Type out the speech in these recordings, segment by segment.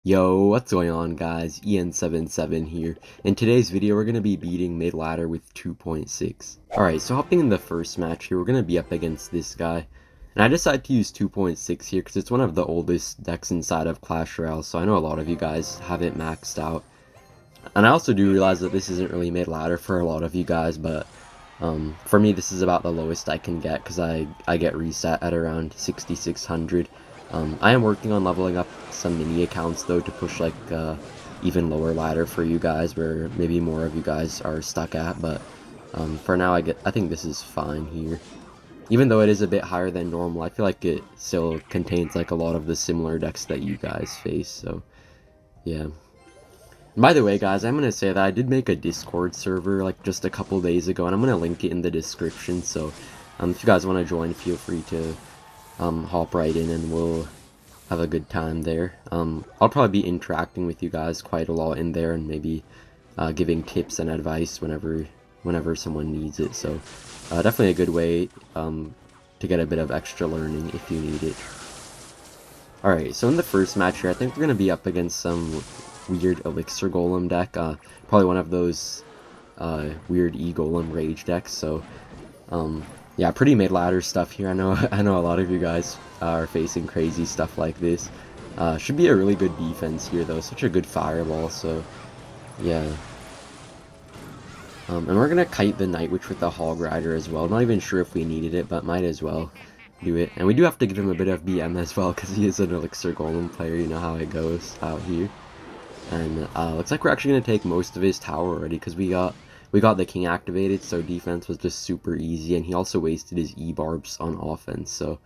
Yo, what's going on guys? EN77 here. In today's video, we're going to be beating mid ladder with 2.6. Alright, so hopping in the first match here, we're going to be up against this guy. And I decided to use 2.6 here because it's one of the oldest decks inside of Clash Royale, so I know a lot of you guys have it maxed out. And I also do realize that this isn't really mid ladder for a lot of you guys, but for me this is about the lowest I can get because I get reset at around 6600. I am working on leveling up some mini accounts though to push like even lower ladder for you guys where maybe more of you guys are stuck at, but for now I think this is fine here. Even though it is a bit higher than normal, I feel like it still contains like a lot of the similar decks that you guys face, so yeah. By the way, guys, I'm going to say that I did make a Discord server like just a couple days ago, and I'm going to link it in the description, so if you guys want to join, feel free to hop right in and we'll have a good time there. I'll probably be interacting with you guys quite a lot in there and maybe giving tips and advice whenever someone needs it, so definitely a good way to get a bit of extra learning if you need it. Alright, so in the first match here, I think we're going to be up against some weird Elixir Golem deck, probably one of those weird E-Golem Rage decks, so yeah, pretty mid-ladder stuff here. I know a lot of you guys are facing crazy stuff like this. Should be a really good defense here though, such a good fireball, so yeah. And we're gonna kite the Night Witch with the Hog Rider as well. Not even sure if we needed it, but might as well do it. And we do have to give him a bit of BM as well, because he is an Elixir Golem player, you know how it goes out here. And looks like we're actually going to take most of his tower already, because we got the king activated, so defense was just super easy, and he also wasted his E-barbs on offense, so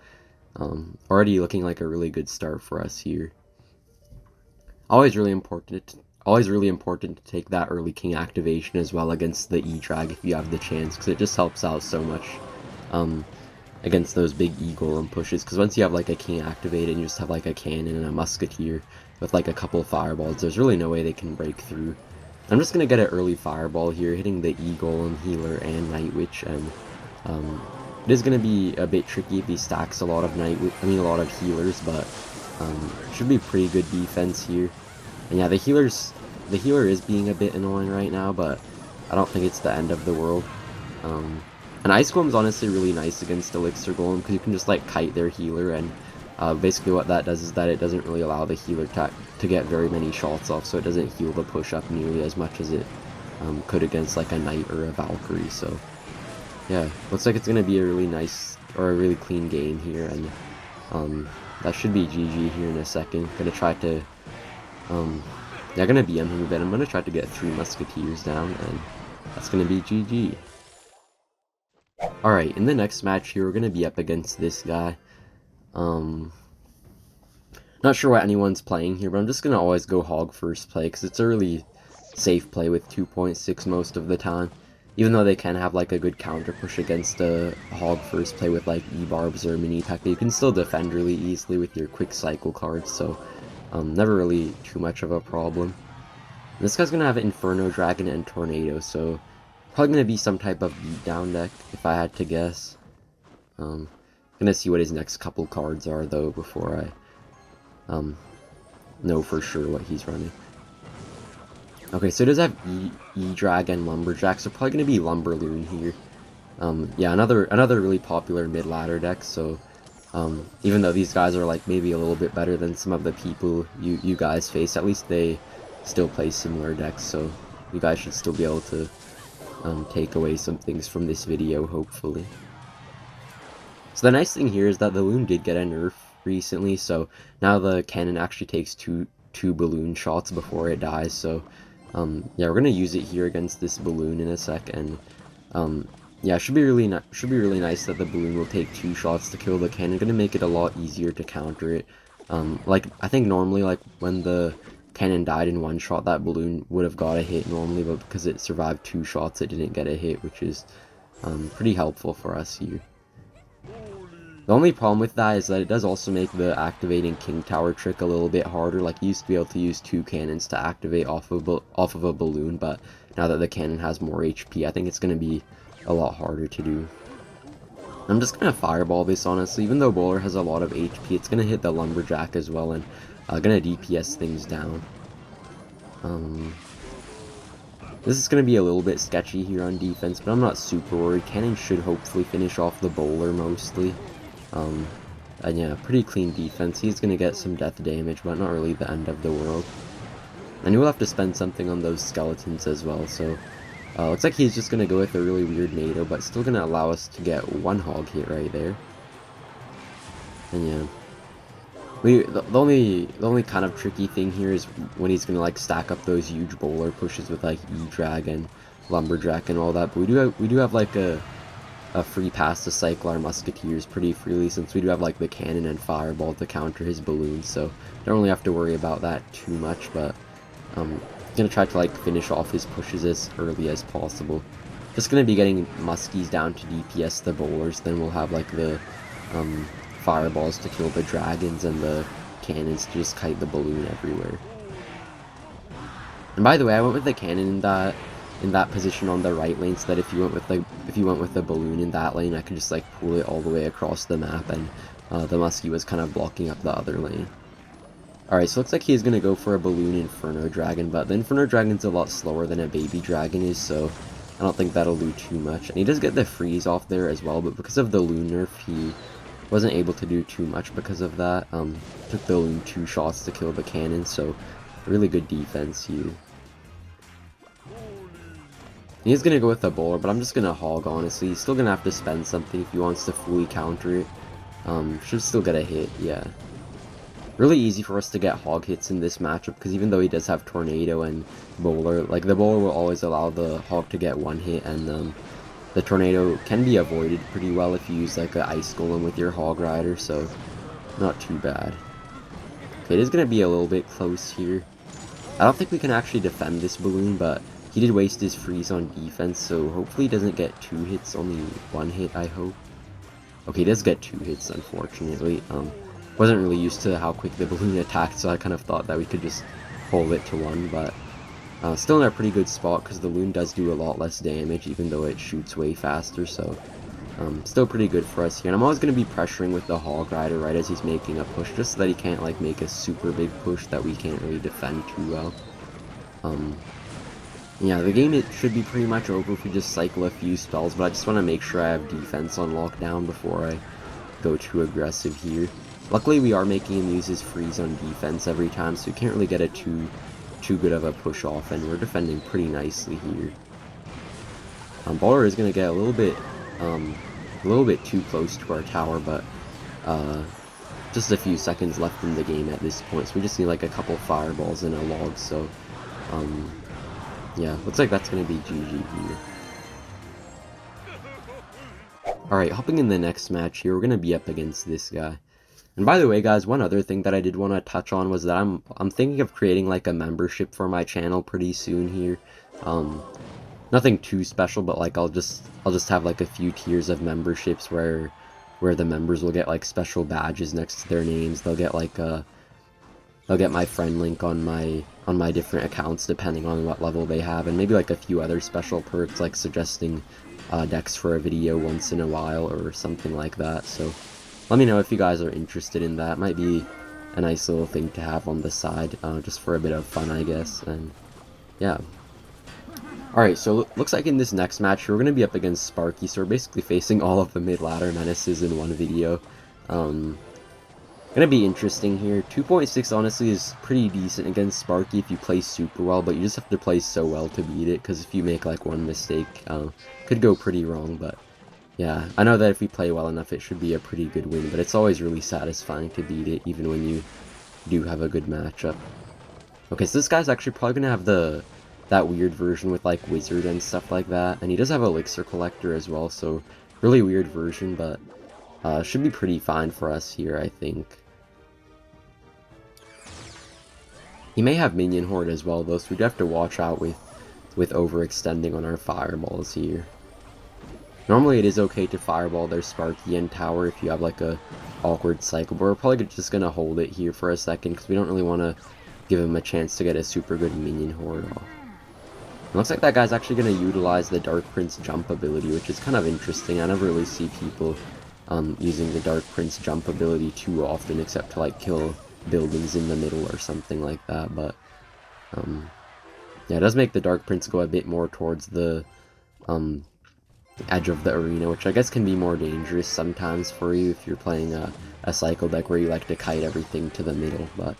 already looking like a really good start for us here. Always really important to take that early king activation as well against the E-drag if you have the chance, because it just helps out so much against those big E-golem pushes, because once you have like a king activated and you just have like a cannon and a musketeer with like a couple fireballs, there's really no way they can break through. I'm just gonna get an early fireball here, hitting the E-golem, healer, and Night Witch, and it is gonna be a bit tricky if he stacks a lot of a lot of healers, but should be pretty good defense here. And yeah, the healer is being a bit annoying right now, but I don't think it's the end of the world. And Ice Golem is honestly really nice against Elixir Golem, because you can just like kite their healer, and basically what that does is that it doesn't really allow the healer to get very many shots off, so it doesn't heal the push up nearly as much as it could against like a Knight or a Valkyrie. So yeah, looks like it's going to be a really nice, or a really clean game here, and that should be GG here in a second. Gonna try to yeah, gonna BM him a bit. I'm gonna try to get 3 musketeers down, and that's gonna be GG. Alright, in the next match here, we're gonna be up against this guy. Not sure what anyone's playing here, but I'm just gonna always go Hog first play, because it's a really safe play with 2.6 most of the time. Even though they can have like a good counter push against a Hog first play with like E-barbs or mini Pekka, you can still defend really easily with your quick cycle cards, so never really too much of a problem. And this guy's gonna have Inferno Dragon and Tornado, so probably gonna be some type of beatdown deck if I had to guess. Gonna see what his next couple cards are though before I know for sure what he's running. Okay, so it does have E-drag and Lumberjack, so probably gonna be Lumberloon here. Yeah, another really popular mid-ladder deck, so even though these guys are like maybe a little bit better than some of the people you guys face, at least they still play similar decks, so you guys should still be able to take away some things from this video, hopefully. So the nice thing here is that the Loon did get a nerf recently, so now the cannon actually takes two balloon shots before it dies, so yeah, we're gonna use it here against this balloon in a sec, and yeah, should be really nice that the balloon will take 2 shots to kill the cannon. Gonna make it a lot easier to counter it. Like I think normally, like when the cannon died in 1 shot, that balloon would have got a hit normally, but because it survived 2 shots, it didn't get a hit, which is pretty helpful for us here. The only problem with that is that it does also make the activating King Tower trick a little bit harder. Like, you used to be able to use 2 cannons to activate off of a balloon, but now that the cannon has more HP, I think it's going to be a lot harder to do. I'm just going to fireball this, honestly. Even though Bowler has a lot of HP, it's going to hit the Lumberjack as well, and Gonna DPS things down. This is gonna be a little bit sketchy here on defense, but I'm not super worried. Cannon should hopefully finish off the bowler mostly. And yeah, pretty clean defense. He's gonna get some death damage, but not really the end of the world. And we'll have to spend something on those skeletons as well, so looks like he's just gonna go with a really weird NATO, but still gonna allow us to get one hog hit right there. And yeah. The only kind of tricky thing here is when he's gonna like stack up those huge bowler pushes with like E-Drag and Lumberjack and all that. But we do have like a free pass to cycle our musketeers pretty freely, since we do have like the cannon and fireball to counter his balloons, so don't really have to worry about that too much. But gonna try to like finish off his pushes as early as possible. Just gonna be getting muskies down to DPS the bowlers, then we'll have like the fireballs to kill the dragons and the cannons to just kite the balloon everywhere. And by the way, I went with the cannon in that position on the right lane, so that if you went with the balloon in that lane, I could just like pull it all the way across the map, and the muskie was kind of blocking up the other lane. Alright, so it looks like he's gonna go for a balloon Inferno Dragon, but the Inferno Dragon's a lot slower than a baby dragon is, so I don't think that'll do too much. And he does get the freeze off there as well, but because of the loon nerf, he wasn't able to do too much because of that. Took the loon 2 shots to kill the cannon, so really good defense here. He's gonna go with the bowler, but I'm just gonna hog, honestly. He's still gonna have to spend something if he wants to fully counter it. Should still get a hit, yeah. Really easy for us to get hog hits in this matchup, because even though he does have tornado and bowler, like the bowler will always allow the hog to get one hit, and the tornado can be avoided pretty well if you use like an ice golem with your hog rider, so not too bad. Okay, it is gonna be a little bit close here. I don't think we can actually defend this balloon, but he did waste his freeze on defense, so hopefully he doesn't get 2 hits, only 1 hit, I hope. Okay, he does get 2 hits, unfortunately. Wasn't really used to how quick the balloon attacked, so I kind of thought that we could just hold it to 1, but still in a pretty good spot, because the balloon does do a lot less damage, even though it shoots way faster, so still pretty good for us here. And I'm always going to be pressuring with the hog rider right as he's making a push, just so that he can't like make a super big push that we can't really defend too well. Yeah, the game it should be pretty much over if we just cycle a few spells, but I just want to make sure I have defense on lockdown before I go too aggressive here. Luckily, we are making him use his freeze on defense every time, so we can't really get a too good of a push off, and we're defending pretty nicely here. Bowler is going to get a little bit too close to our tower, but just a few seconds left in the game at this point, so we just need like a couple fireballs and a log, so yeah, looks like that's going to be GG here. Alright, hopping in the next match here, we're going to be up against this guy. And by the way, guys, one other thing that I did want to touch on was that I'm thinking of creating like a membership for my channel pretty soon here. Nothing too special, but like I'll just have like a few tiers of memberships where the members will get like special badges next to their names. They'll get like they'll get my friend link on my different accounts depending on what level they have, and maybe like a few other special perks like suggesting decks for a video once in a while or something like that. So let me know if you guys are interested in that. Might be a nice little thing to have on the side, just for a bit of fun, I guess. And yeah. Alright, so looks like in this next match, we're going to be up against Sparky, so we're basically facing all of the mid-ladder menaces in one video. Gonna be interesting here. 2.6 honestly is pretty decent against Sparky if you play super well, but you just have to play so well to beat it, because if you make like one mistake, could go pretty wrong. But yeah, I know that if we play well enough, it should be a pretty good win, but it's always really satisfying to beat it, even when you do have a good matchup. Okay, so this guy's actually probably gonna have that weird version with like wizard and stuff like that, and he does have elixir collector as well, so really weird version, but should be pretty fine for us here, I think. He may have minion horde as well though, so we'd have to watch out with overextending on our fireballs here. Normally it is okay to fireball their Sparky and tower if you have like a awkward cycle, but we're probably just gonna hold it here for a second because we don't really want to give him a chance to get a super good minion horde off. It looks like that guy's actually going to utilize the Dark Prince jump ability, which is kind of interesting. I never really see people using the Dark Prince jump ability too often, except to like kill buildings in the middle or something like that. But yeah, it does make the Dark Prince go a bit more towards the edge of the arena, which I guess can be more dangerous sometimes for you if you're playing a cycle deck where you like to kite everything to the middle. But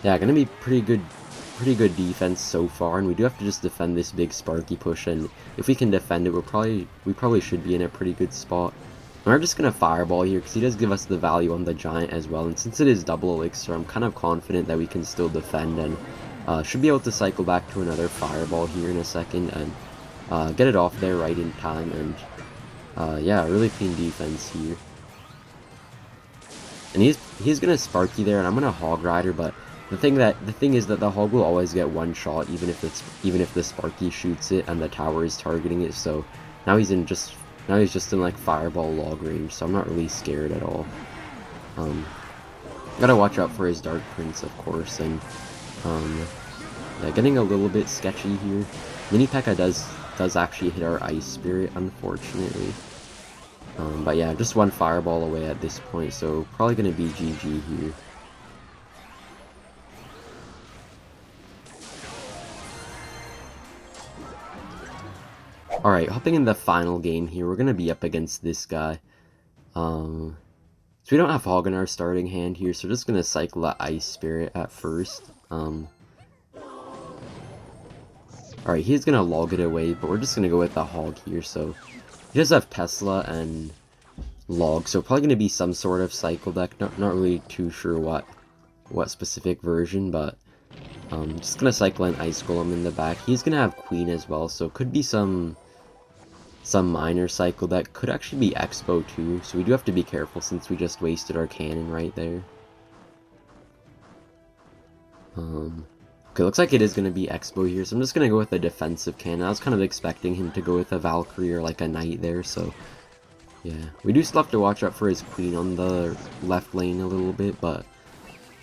yeah, gonna be pretty good defense so far, and we do have to just defend this big Sparky push, and if we can defend it, we probably should be in a pretty good spot. And we're just gonna Fireball here, because he does give us the value on the Giant as well, and since it is double Elixir, I'm kind of confident that we can still defend, and should be able to cycle back to another Fireball here in a second, and get it off there right in time, and yeah, really clean defense here. And he's gonna Sparky there, and I'm gonna Hog Rider, but the thing is that the Hog will always get one shot, even if the Sparky shoots it and the tower is targeting it. So now he's just in like Fireball log range, so I'm not really scared at all. Gotta watch out for his Dark Prince, of course, and yeah, getting a little bit sketchy here. Mini Pekka does actually hit our Ice Spirit, unfortunately. But yeah, just one Fireball away at this point, so probably gonna be GG here. Alright, hopping in the final game here, we're gonna be up against this guy. So we don't have Hog in our starting hand here, so we're just gonna cycle that Ice Spirit at first. Alright, he's gonna log it away, but we're just gonna go with the Hog here, so he does have Tesla and Log, so probably gonna be some sort of cycle deck, not really too sure what specific version, but just gonna cycle an Ice Golem in the back. He's gonna have Queen as well, so could be some minor cycle deck. Could actually be Xbow too, so we do have to be careful since we just wasted our cannon right there. Okay, looks like it is going to be Xbow here, so I'm just going to go with a defensive cannon. I was kind of expecting him to go with a Valkyrie or like a Knight there, so yeah. We do still have to watch out for his Queen on the left lane a little bit, but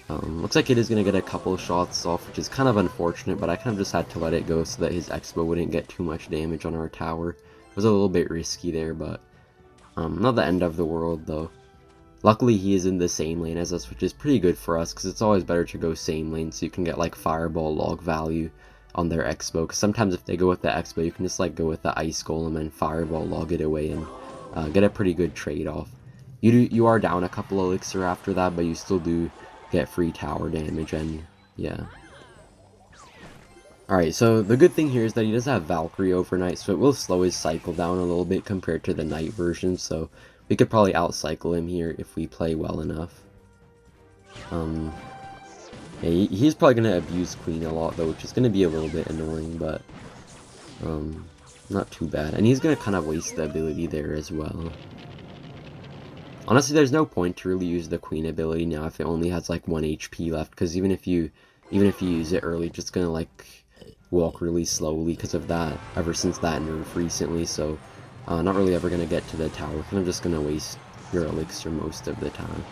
looks like it is going to get a couple shots off, which is kind of unfortunate, but I kind of just had to let it go so that his Xbow wouldn't get too much damage on our tower. It was a little bit risky there, but not the end of the world though. Luckily he is in the same lane as us, which is pretty good for us, because it's always better to go same lane so you can get like Fireball log value on their Xbow, because sometimes if they go with the Xbow, you can just like go with the Ice Golem and Fireball log it away and get a pretty good trade-off. You are down a couple Elixir after that, but you still do get free tower damage, and yeah. Alright, so the good thing here is that he does have Valkyrie overnight, so it will slow his cycle down a little bit compared to the Knight version, so we could probably outcycle him here if we play well enough. Yeah, he's probably going to abuse Queen a lot though, which is going to be a little bit annoying, but not too bad. And he's going to kind of waste the ability there as well. Honestly, there's no point to really use the Queen ability now if it only has like 1 HP left, because even if you use it early, it's just going to like walk really slowly because of that, ever since that nerf recently, so not really ever going to get to the tower, kind of just going to waste your Elixir most of the time.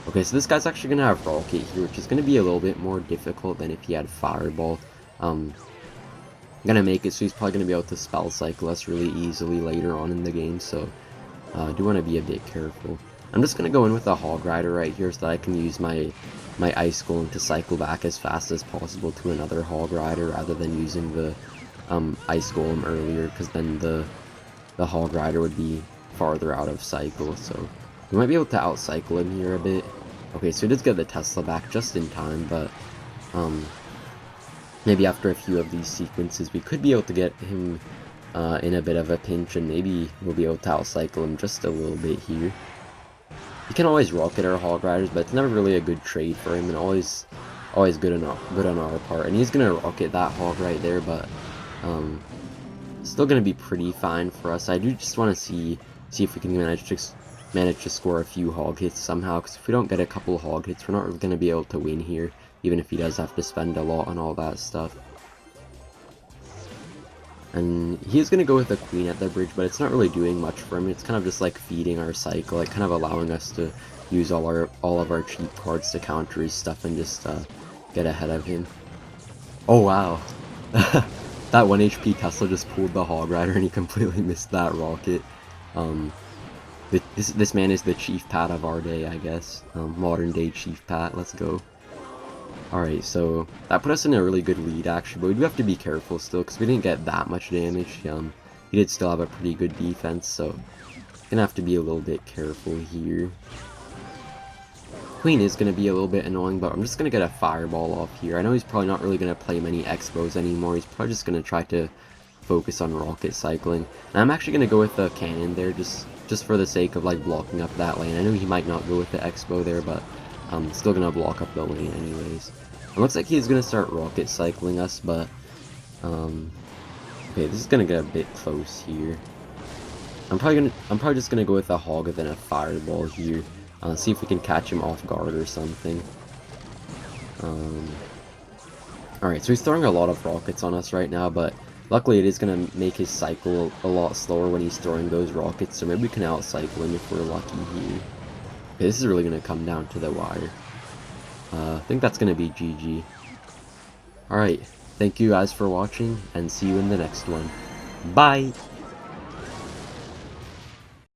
Okay, so this guy's actually going to have Rocket here, which is going to be a little bit more difficult than if he had Fireball. Going to make it so he's probably going to be able to spell cycle us really easily later on in the game, so I do want to be a bit careful. I'm just going to go in with a Hog Rider right here so that I can use my Ice Golem to cycle back as fast as possible to another Hog Rider rather than using the Ice Golem earlier, because then the Hog Rider would be farther out of cycle, so we might be able to outcycle him here a bit. Okay, so he does get the Tesla back just in time, but maybe after a few of these sequences we could be able to get him in a bit of a pinch, and maybe we'll be able to outcycle him just a little bit here. You can always rocket our Hog Riders, but it's never really a good trade for him, and always good on our part. And he's gonna rocket that Hog right there, but still gonna be pretty fine for us. I do just want to see if we can manage to score a few Hog hits somehow, because if we don't get a couple Hog hits, we're not really gonna be able to win here, even if he does have to spend a lot on all that stuff. And he's going to go with the Queen at the bridge, but it's not really doing much for him. It's kind of just like feeding our cycle, like kind of allowing us to use all of our cheap cards to counter his stuff and just get ahead of him. Oh wow, that 1 HP Tesla just pulled the Hog Rider and he completely missed that rocket. This man is the chief pat of our day, I guess. Modern day chief pat. Let's go. Alright, so that put us in a really good lead, actually, but we do have to be careful still, because we didn't get that much damage. He did still have a pretty good defense, so gonna have to be a little bit careful here. Queen is gonna be a little bit annoying, but I'm just gonna get a fireball off here. I know he's probably not really gonna play many Xbows anymore. He's probably just gonna try to focus on rocket cycling. And I'm actually gonna go with the cannon there, just for the sake of like blocking up that lane. I know he might not go with the Xbow there, but I'm still gonna block up the lane anyways. It looks like he's gonna start rocket cycling us, but okay, this is gonna get a bit close here. I'm probably just gonna go with a hog and then a fireball here. See if we can catch him off guard or something. Alright, so he's throwing a lot of rockets on us right now, but luckily it is going to make his cycle a lot slower when he's throwing those rockets, so maybe we can out-cycle him if we're lucky here. Okay, this is really going to come down to the wire. I think that's going to be GG. Alright, thank you guys for watching, and see you in the next one. Bye!